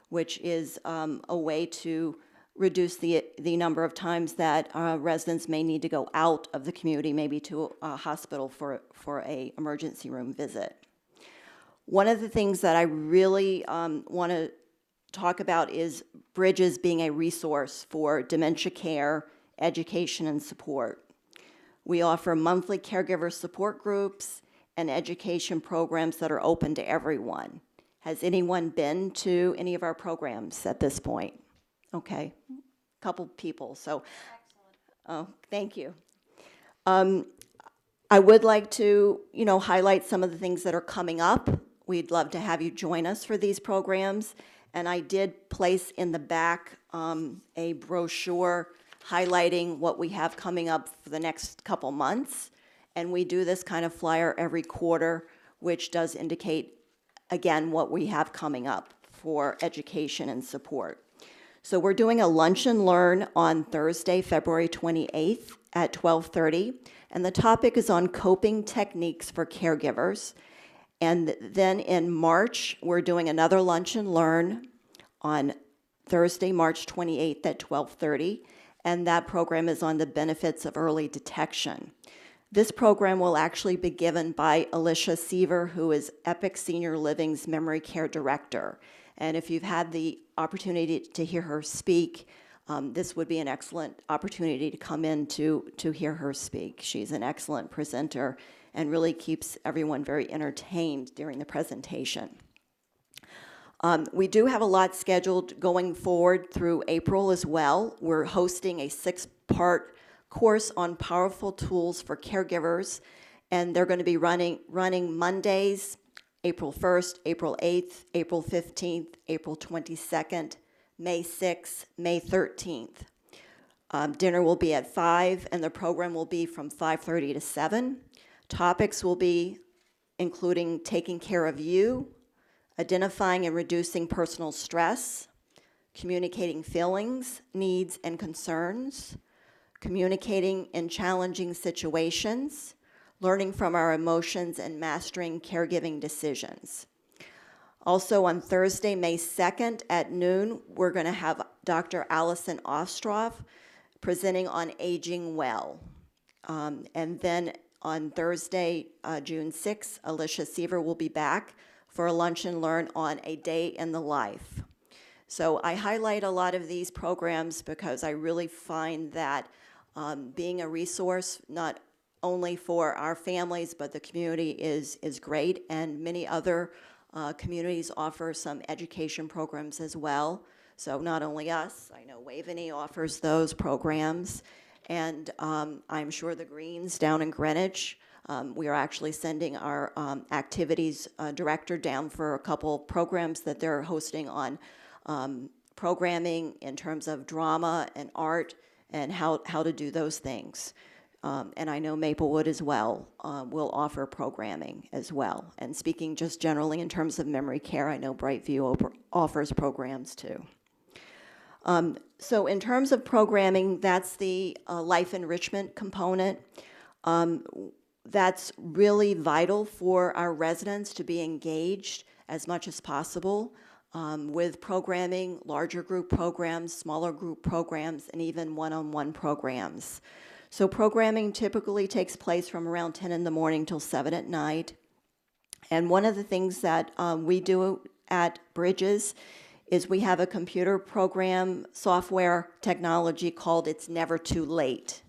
which is a way to reduce the number of times that residents may need to go out of the community, maybe to a hospital for a emergency room visit. One of the things that I really want to talk about is Bridges being a resource for dementia care, education, and support. We offer monthly caregiver support groups and education programs that are open to everyone. Has anyone been to any of our programs at this point? Okay, a couple people, so. Excellent. Oh, thank you. I would like to, highlight some of the things that are coming up. We'd love to have you join us for these programs. And I did place in the back a brochure highlighting what we have coming up for the next couple months. And we do this kind of flyer every quarter, which does indicate, again, what we have coming up for education and support. So we're doing a lunch and learn on Thursday, February 28th at 12:30, and the topic is on coping techniques for caregivers. And then in March, we're doing another Lunch and Learn on Thursday, March 28th at 12:30, and that program is on the benefits of early detection. This program will actually be given by Alicia Seaver, who is Epic Senior Living's Memory Care Director. And if you've had the opportunity to hear her speak, this would be an excellent opportunity to come in to hear her speak. She's an excellent presenter and really keeps everyone very entertained during the presentation. We do have a lot scheduled going forward through April as well. We're hosting a 6-part course on powerful tools for caregivers, and they're going to be running Mondays, April 1st, April 8th, April 15th, April 22nd, May 6th, May 13th. Dinner will be at 5, and the program will be from 5:30 to 7. Topics will be including taking care of you, identifying and reducing personal stress, communicating feelings, needs, and concerns, communicating in challenging situations, learning from our emotions, and mastering caregiving decisions. Also on Thursday, May 2nd at noon, we're going to have Dr. Allison Ostroff presenting on aging well. And then on Thursday, June 6th, Alicia Seaver will be back for a Lunch and Learn on a day in the life. So I highlight a lot of these programs because I really find that being a resource, not only for our families, but the community is great, and many other communities offer some education programs as well. So not only us, I know Waveney offers those programs, and I'm sure the Greens down in Greenwich, we are actually sending our activities director down for a couple programs that they're hosting on programming in terms of drama and art and how to do those things. And I know Maplewood as well will offer programming as well. And speaking just generally in terms of memory care, I know Brightview offers programs too. So in terms of programming, that's the life enrichment component. That's really vital for our residents to be engaged as much as possible with programming, larger group programs, smaller group programs, and even one-on-one programs. So programming typically takes place from around 10 in the morning till 7 at night. And one of the things that we do at Bridges is we have a computer program software technology called It's Never Too Late.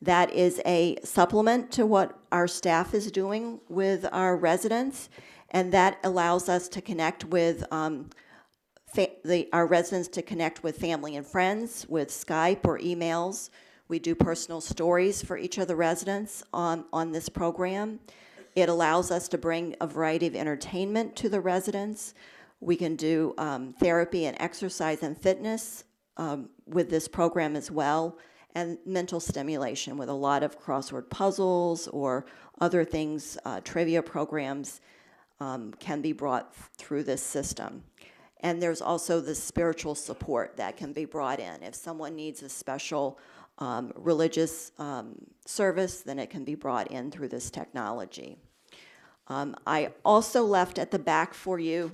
That is a supplement to what our staff is doing with our residents, and that allows us to connect with our residents to connect with family and friends with Skype or emails. We do personal stories for each of the residents on this program. It allows us to bring a variety of entertainment to the residents. We can do therapy and exercise and fitness with this program as well, and mental stimulation with a lot of crossword puzzles or other things, trivia programs can be brought through this system. And there's also the spiritual support that can be brought in. If someone needs a special religious service, then it can be brought in through this technology. I also left at the back for you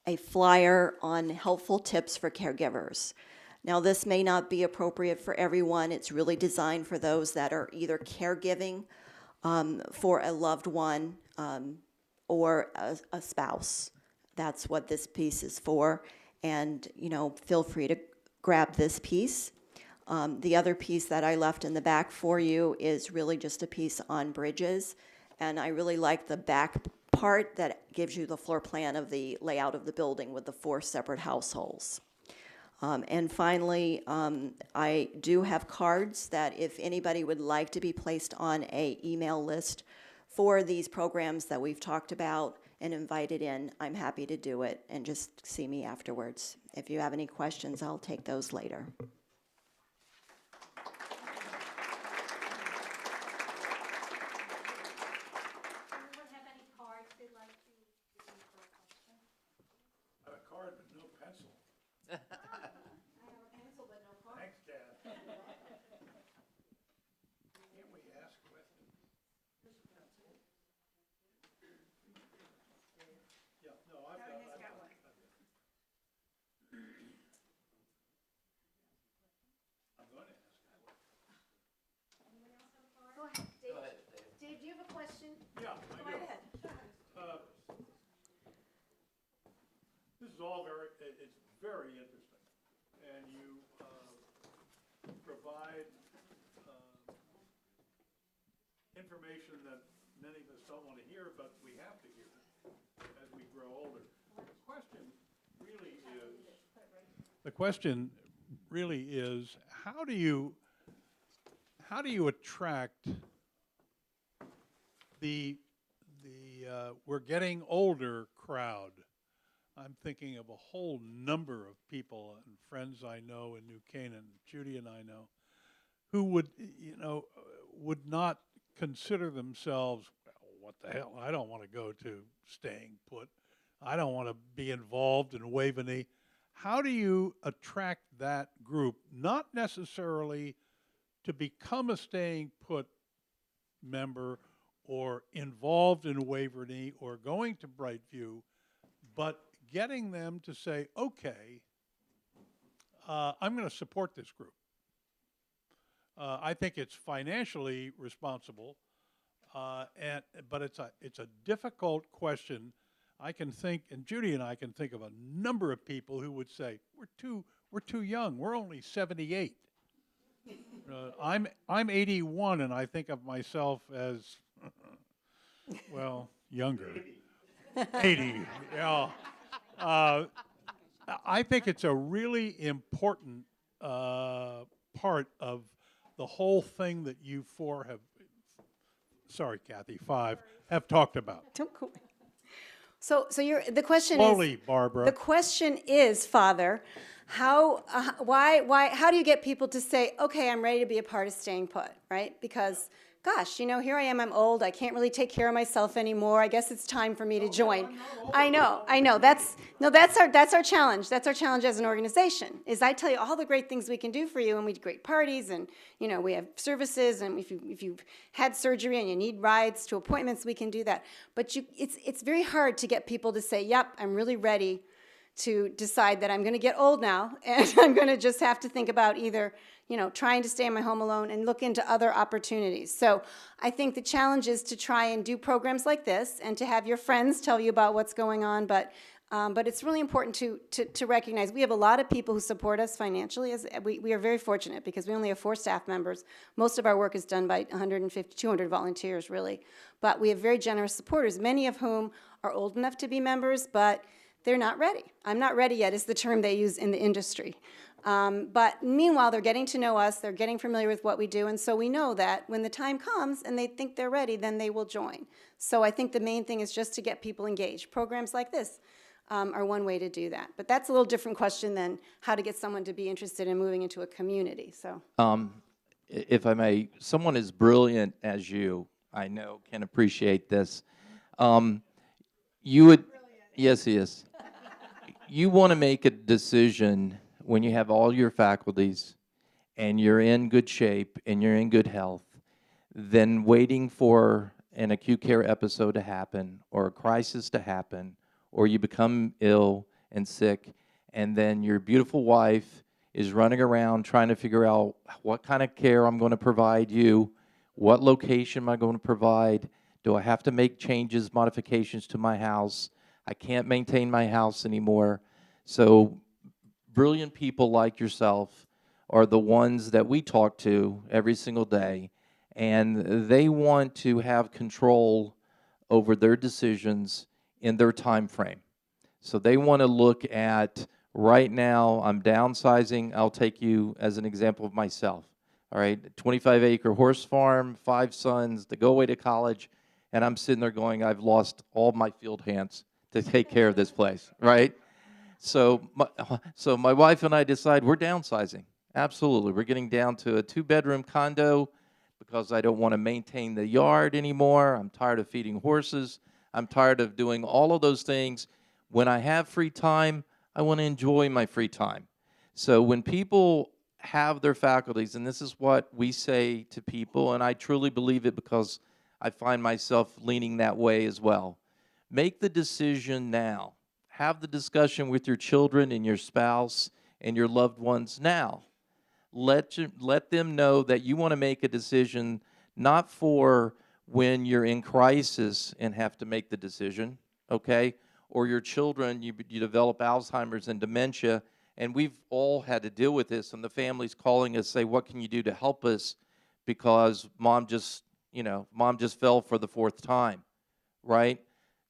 a flyer on helpful tips for caregivers. Now, this may not be appropriate for everyone. It's really designed for those that are either caregiving for a loved one or a spouse. That's what this piece is for. And, you know, feel free to grab this piece. The other piece that I left in the back for you is really just a piece on Bridges. And I really like the back part that gives you the floor plan of the layout of the building with the 4 separate households. And finally, I do have cards that if anybody would like to be placed on an email list for these programs that we've talked about and invited in, I'm happy to do it, and just see me afterwards. If you have any questions, I'll take those later. Anyone have any cards they'd like to use for a question? A card but no pencil. I have a pencil this is all it's very interesting. And you provide information that many of us don't want to hear, but we have to hear as we grow older. The question really is, how do you attract the we're getting older crowd? I'm thinking of a whole number of people and friends I know in New Canaan, Judy and I know, who would not consider themselves, well, what the hell, I don't want to go to staying put. I don't want to be involved in Waveney. How do you attract that group, not necessarily to become a staying put member or involved in Waverly or going to Brightview, but getting them to say, okay, I'm going to support this group. I think it's financially responsible, but it's a difficult question. I can think, and Judy and I can think of a number of people who would say, we're too young. We're only 78. I'm 81, and I think of myself as, well, younger. 80, yeah. I think it's a really important part of the whole thing that you four have, sorry, Kathy, five, have talked about. Don't go. So the question Slowly, is, Barbara. The question is, Father, how do you get people to say, okay, I'm ready to be a part of staying put, right? Because, gosh, here I am, I'm old, I can't really take care of myself anymore. I guess it's time for me to join. I know. That's our challenge. That's our challenge as an organization. Is I tell you all the great things we can do for you, and we do great parties, and we have services, and if you've had surgery and you need rides to appointments, we can do that. But it's very hard to get people to say, yep, I'm really ready to decide that I'm going to get old now, and I'm going to just have to think about either, trying to stay in my home alone and look into other opportunities. So I think the challenge is to try and do programs like this and to have your friends tell you about what's going on, but it's really important to recognize we have a lot of people who support us financially. We are very fortunate because we only have 4 staff members. Most of our work is done by 150, 200 volunteers, really. But we have very generous supporters, many of whom are old enough to be members, but they're not ready. I'm not ready yet is the term they use in the industry. But meanwhile, they're getting to know us, they're getting familiar with what we do, and so we know that when the time comes and they think they're ready, then they will join. So I think the main thing is just to get people engaged. Programs like this are one way to do that. But that's a little different question than how to get someone to be interested in moving into a community. So, if I may, someone as brilliant as you, I know, can appreciate this. You would, yes, he is. You want to make a decision when you have all your faculties and you're in good shape and you're in good health, then waiting for an acute care episode to happen or a crisis to happen, or you become ill and sick, and then your beautiful wife is running around trying to figure out what kind of care I'm going to provide you, what location am I going to provide, do I have to make changes, modifications to my house, I can't maintain my house anymore. So brilliant people like yourself are the ones that we talk to every single day, and they want to have control over their decisions in their time frame. So they want to look at, right now, I'm downsizing. I'll take you as an example of myself. All right, 25-acre horse farm, 5 sons, they go away to college, and I'm sitting there going, I've lost all my field hands to take care of this place, right? So my wife and I decide we're downsizing. Absolutely. We're getting down to a 2-bedroom condo because I don't want to maintain the yard anymore. I'm tired of feeding horses. I'm tired of doing all of those things. When I have free time, I want to enjoy my free time. So when people have their faculties, and this is what we say to people, and I truly believe it because I find myself leaning that way as well. Make the decision now. Have the discussion with your children and your spouse and your loved ones now. Let them know that you want to make a decision not for when you're in crisis and have to make the decision, okay? or your children, you develop Alzheimer's and dementia, and we've all had to deal with this, and the family's calling us, say, what can you do to help us, because mom just fell for the fourth time, right?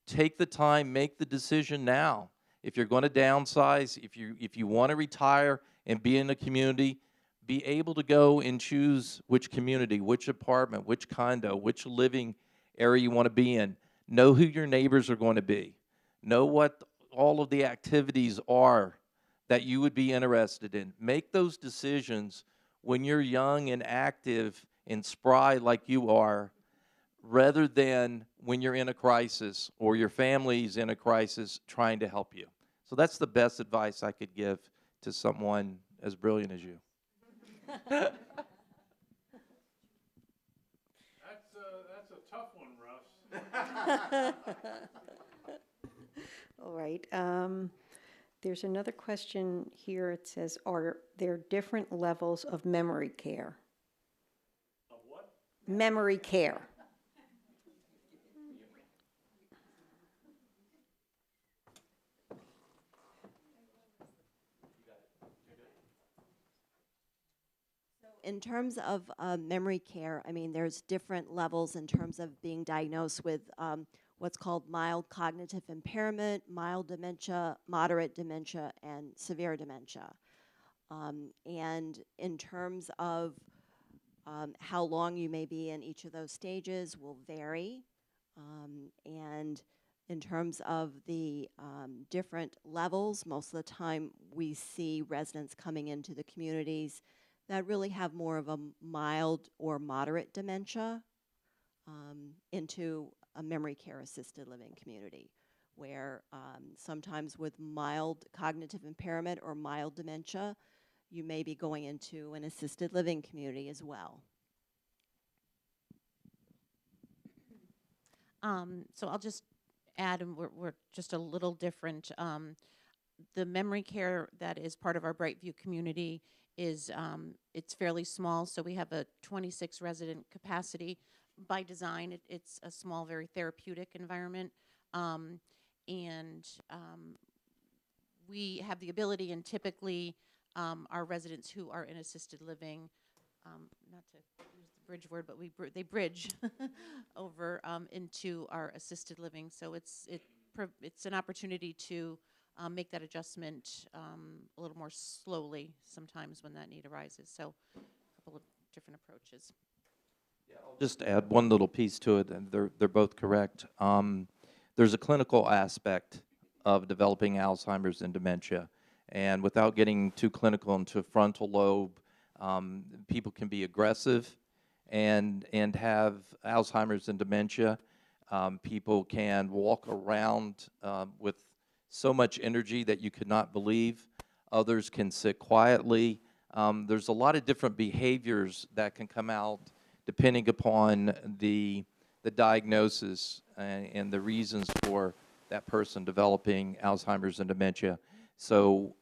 Take the time, make the decision now. If you're going to downsize, if you want to retire and be in a community, be able to go and choose which community, which apartment, which condo, which living area you want to be in. Know who your neighbors are going to be. Know what all of the activities are that you would be interested in. Make those decisions when you're young and active and spry like you are, rather than when you're in a crisis or your family's in a crisis trying to help you. So that's the best advice I could give to someone as brilliant as you. That's a tough one, Russ. All right. There's another question here. It says, are there different levels of memory care? Of what? Memory care. In terms of memory care, I mean, there's different levels in terms of being diagnosed with what's called mild cognitive impairment, mild dementia, moderate dementia, and severe dementia. And in terms of how long you may be in each of those stages will vary. And in terms of the different levels, most of the time we see residents coming into the communities that really have more of a mild or moderate dementia into a memory care assisted living community, where sometimes with mild cognitive impairment or mild dementia, you may be going into an assisted living community as well. So I'll just add, and we're just a little different. The memory care that is part of our Brightview community is it's fairly small, so we have a 26 resident capacity. By design, it's a small, very therapeutic environment, and we have the ability, and typically our residents who are in assisted living, not to use the bridge word, but they bridge over into our assisted living. So it's an opportunity to make that adjustment a little more slowly sometimes when that need arises. So a couple of different approaches. Yeah, I'll just add one little piece to it, and they're both correct. There's a clinical aspect of developing Alzheimer's and dementia, and without getting too clinical into frontal lobe, people can be aggressive and have Alzheimer's and dementia. People can walk around with so much energy that you could not believe. Others can sit quietly. There's a lot of different behaviors that can come out depending upon the diagnosis and the reasons for that person developing Alzheimer's and dementia. So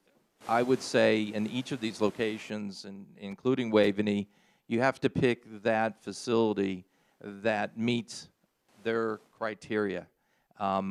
I would say in each of these locations, including Waveney, you have to pick that facility that meets their criteria.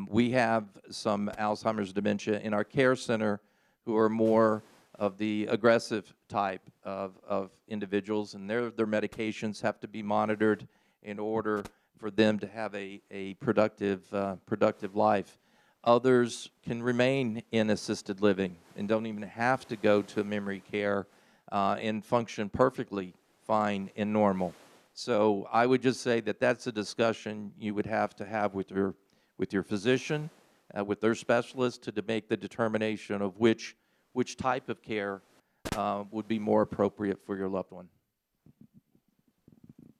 We have some Alzheimer's dementia in our care center who are more of the aggressive type of individuals, and their medications have to be monitored in order for them to have a productive life. Others can remain in assisted living and don't even have to go to memory care and function perfectly fine and normal. So I would just say that that's a discussion you would have to have with your physician, with their specialist, to make the determination of which type of care would be more appropriate for your loved one.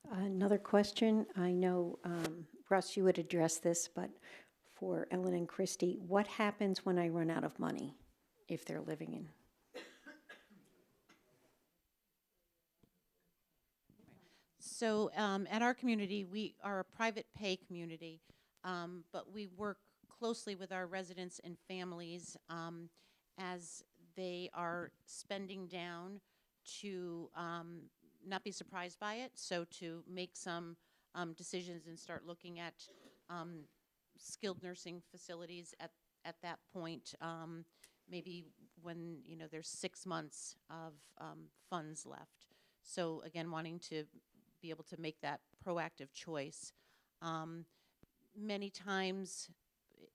Another question. I know, Russ, you would address this, but for Ellen and Christy, what happens when I run out of money if they're living in? So at our community, we are a private pay community, but we work closely with our residents and families as they are spending down to not be surprised by it, so to make some decisions and start looking at skilled nursing facilities at that point, maybe when, there's 6 months of funds left. So again, wanting to be able to make that proactive choice. Many times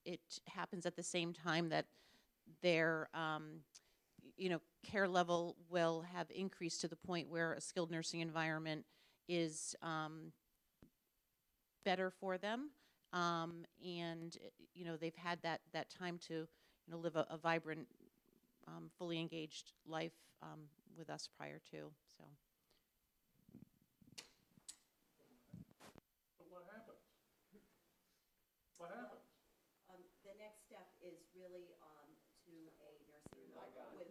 it happens at the same time that their care level will have increased to the point where a skilled nursing environment is better for them, and they've had that time to live a vibrant, fully engaged life with us prior to. So What happens? What happens? The next step is really to a nursing home with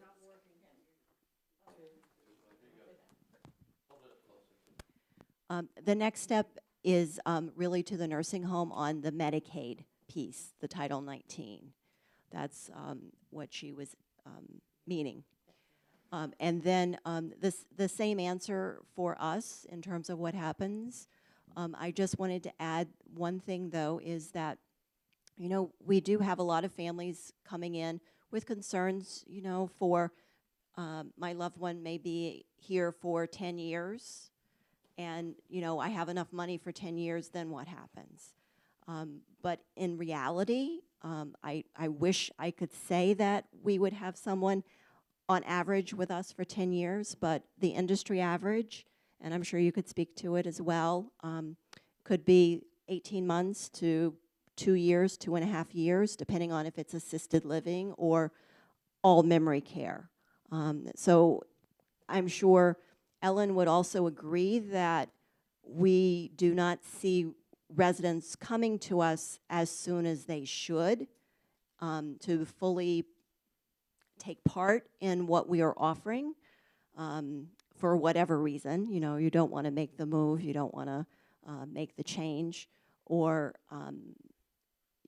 the next step is really to the nursing home on the Medicaid piece, the Title 19. That's what she was meaning. And then the same answer for us in terms of what happens. I just wanted to add one thing, though, is that, we do have a lot of families coming in with concerns, for my loved one may be here for 10 years, and, I have enough money for 10 years, then what happens? But in reality, I wish I could say that we would have someone on average with us for 10 years, but the industry average, and I'm sure you could speak to it as well, could be 18 months to 2 years, 2.5 years, depending on if it's assisted living or all memory care. So I'm sure Ellen would also agree that we do not see residents coming to us as soon as they should to fully take part in what we are offering for whatever reason. You don't want to make the move, you don't want to make the change, or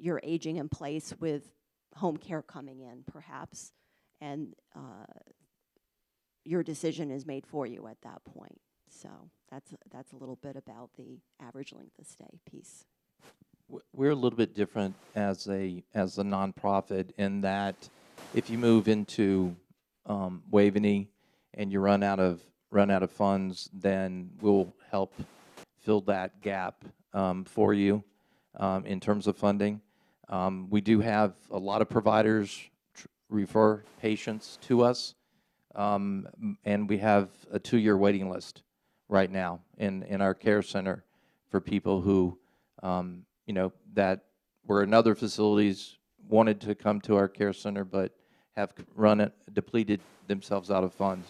you're aging in place with home care coming in, perhaps, and your decision is made for you at that point. So that's a little bit about the average length of stay piece. We're a little bit different as a nonprofit in that if you move into Waveney and you run out of funds, then we'll help fill that gap for you in terms of funding. We do have a lot of providers refer patients to us, and we have a 2-year waiting list right now in our care center for people who, that were in other facilities, wanted to come to our care center, but have depleted themselves out of funds.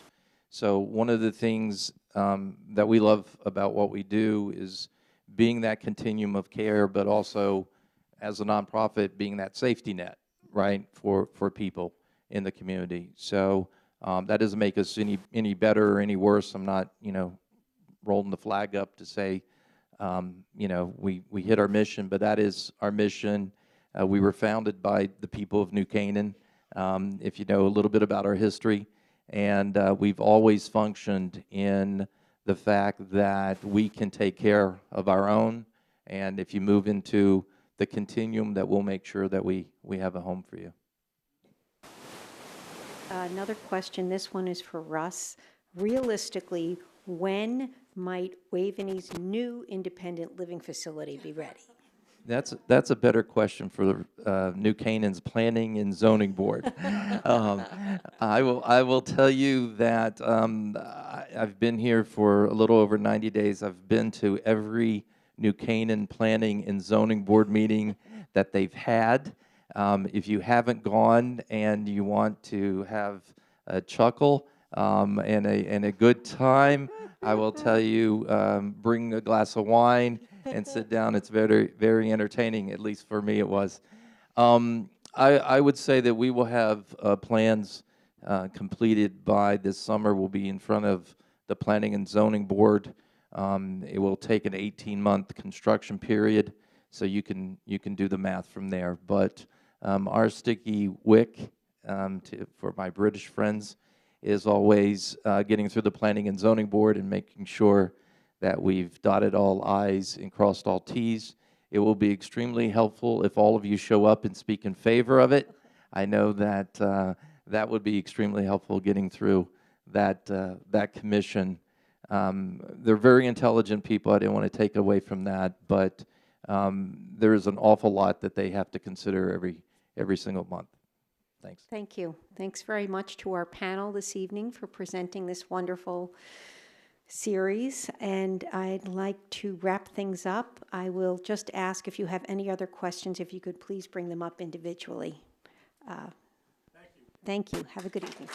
So one of the things that we love about what we do is being that continuum of care, but also as a nonprofit being that safety net, right, for people in the community. So that doesn't make us any better or any worse. I'm not, rolling the flag up to say, we hit our mission, but that is our mission. We were founded by the people of New Canaan, if you know a little bit about our history, and we've always functioned in the fact that we can take care of our own, and if you move into the continuum, that we'll make sure that we have a home for you. Another question, this one is for Russ. Realistically, when might Waveney's new independent living facility be ready? That's a better question for New Canaan's Planning and Zoning Board. I will tell you that I've been here for a little over 90 days. I've been to every New Canaan Planning and Zoning Board meeting that they've had. If you haven't gone and you want to have a chuckle and a good time, I will tell you, bring a glass of wine and sit down. It's very, very entertaining, at least for me it was. I would say that we will have plans completed by this summer. We'll be in front of the Planning and Zoning Board. It will take an 18-month construction period, so you can do the math from there. But our sticky wick, for my British friends, is always getting through the Planning and Zoning Board and making sure that we've dotted all I's and crossed all T's. It will be extremely helpful if all of you show up and speak in favor of it. I know that that would be extremely helpful getting through that commission. They're very intelligent people. I didn't want to take away from that, but there is an awful lot that they have to consider every single month. Thanks. Thank you. Thanks very much to our panel this evening for presenting this wonderful series. And I'd like to wrap things up. I will just ask if you have any other questions, if you could please bring them up individually. Thank you. Have a good evening.